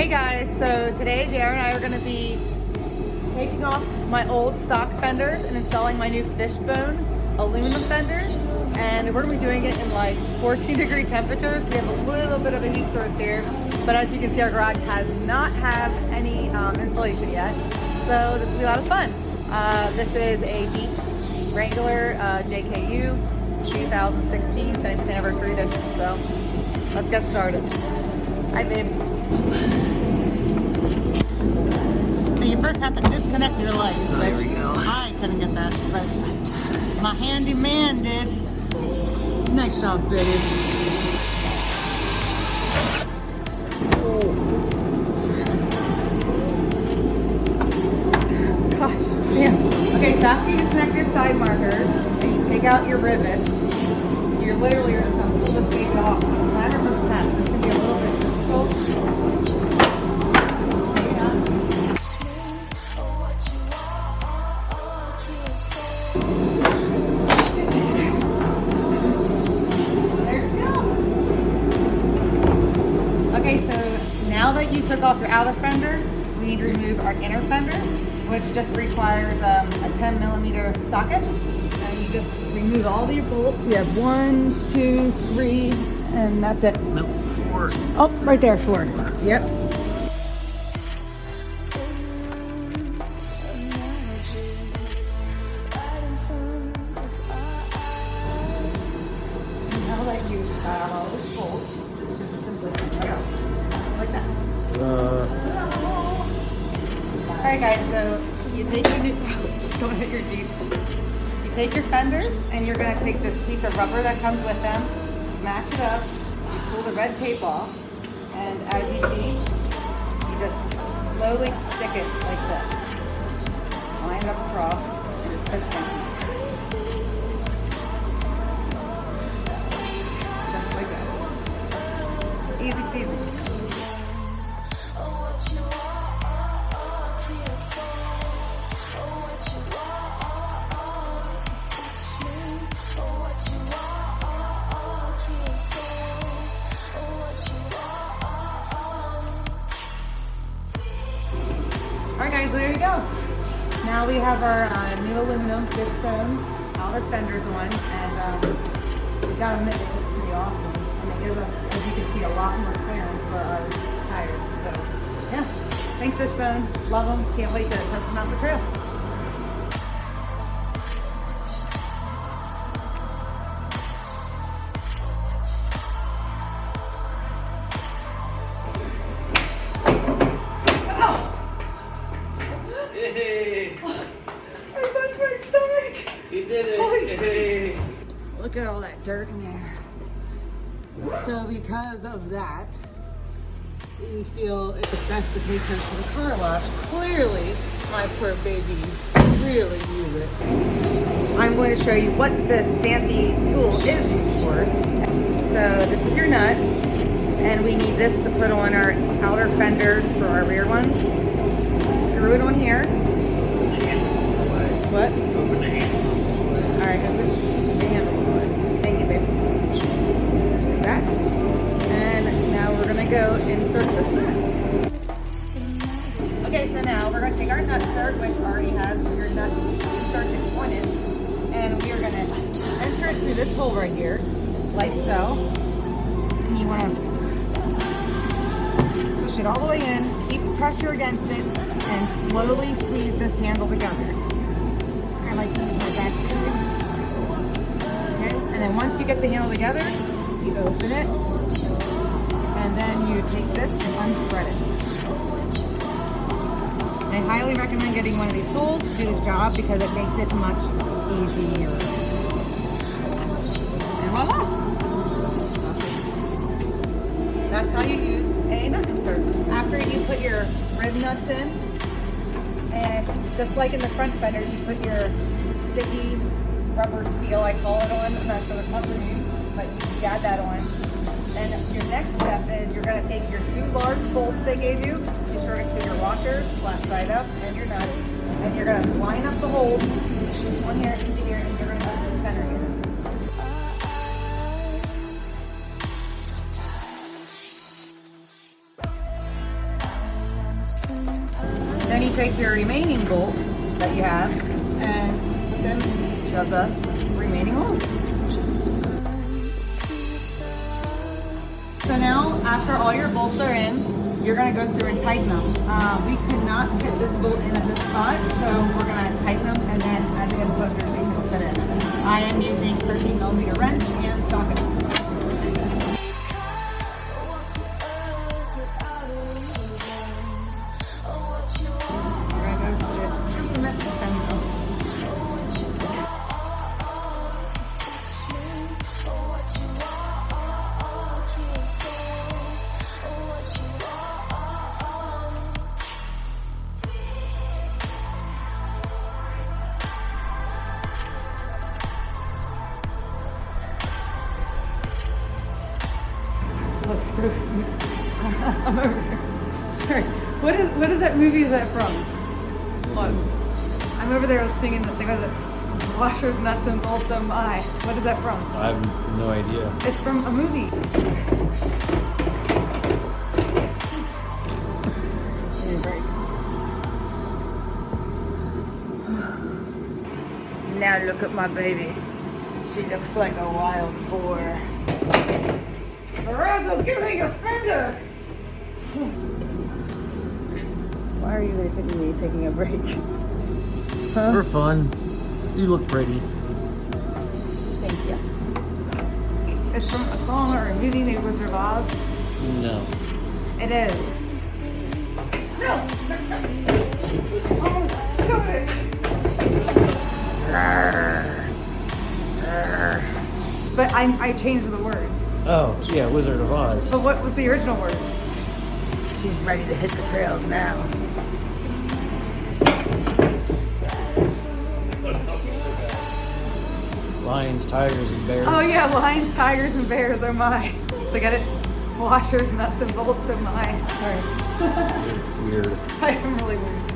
Hey guys, so today JR and I are going to be taking off my old stock fenders and installing my new FishBone aluminum fenders, and we're going to be doing it in like 14-degree temperatures. We have a little bit of a heat source here, but as you can see, our garage has not had any installation yet, so this will be a lot of fun. This is a Jeep Wrangler JKU 2016 70th anniversary edition, so let's get started. Hi, babe. So you first have to disconnect your lights. There we go. I couldn't get that, but my handyman did. Nice job, baby. Oh. Gosh, damn. Okay, so after you disconnect your side markers and you take out your rivets, you're literally just going to pull this baby off. Timer for the test. It's going to be a little bit difficult. Okay, so now that you took off your outer fender, we need to remove our inner fender, which just requires a 10mm socket. And you just remove all of your bolts. You have 1, 2, 3, and that's it. No, 4. Oh, right there, 4. Yep. So now that you've got all the bolts, just simply go like that. Alright guys, so you take your new, don't hit your Jeep. You take your fenders and you're going to take this piece of rubber that comes with them, match it up, you pull the red tape off, and as you see, you just slowly stick it like this. Line it up across and just push down. Just like that. Easy peasy. Alright guys, there you go. Now we have our new aluminum FishBone outer fenders on, and we got them, they look pretty awesome. And it gives us, as you can see, a lot more clearance for our tires. So yeah, thanks FishBone. Love them. Can't wait to test them out on the trail. Hey! I bumped my stomach. You did it! Holy Hey! Look at all that dirt in there. So because of that, we feel it's best to take her to the car wash. Clearly, my poor baby really needs it. I'm going to show you what this fancy tool is used for. So this is your nut, and we need this to put on our outer fenders for our rear ones. Screw it on here. What? Open the handle. Alright, open the handle. Thank you, babe. Like that. And now we're going to go insert this nut. Okay, so now we're going to take our nut insert, which already has your nut inserted on it, and we are going to enter it through this hole right here, like so. And you want to push it all the way in, keep pressure against it, and slowly squeeze this handle together. I like to use my back too. Okay, and then once you get the handle together, you open it, and then you take this and unthread it. I highly recommend getting one of these tools to do this job because it makes it much easier. And voila! That's how you use a nut insert. After you put your rib nuts in, and just like in the front fenders, you put your sticky rubber seal, I call it, on. I'm not sure the company name, but you add that on. And your next step is you're going to take your 2 large bolts they gave you, be sure to include your washers, flat side up, and your nuts, and you're going to line up the holes, one here, into here, and you're going to put the center here. take your remaining bolts that you have and put them into the remaining holes. So now, after all your bolts are in, you're gonna go through and tighten them. We could not fit this bolt in at this spot, so we're gonna tighten them, and then as it gets closer, so you can fit it. I am using 13mm wrench and sockets. We're gonna go to the infamous Fenders. I'm over here. Sorry. What is that movie is that from? What? I'm over there singing this thing. What is it? Washers, nuts, and bolts, oh my. What is that from? I have no idea. It's from a movie. Now look at my baby. She looks like a wild boar. Wrangler, give me your fender! Why are you taking a break? Huh? For fun. You look pretty. Thank you. It's from a song or a movie, maybe Wizard of Oz. No. It is. No! Oh, stop it! But I changed the words. Oh, yeah, Wizard of Oz. But what was the original words? She's ready to hit the trails now. Lions, tigers, and bears. Oh yeah, lions, tigers, and bears, oh my. So get it? Washers, nuts, and bolts, oh my. Sorry. It's weird. I am really weird.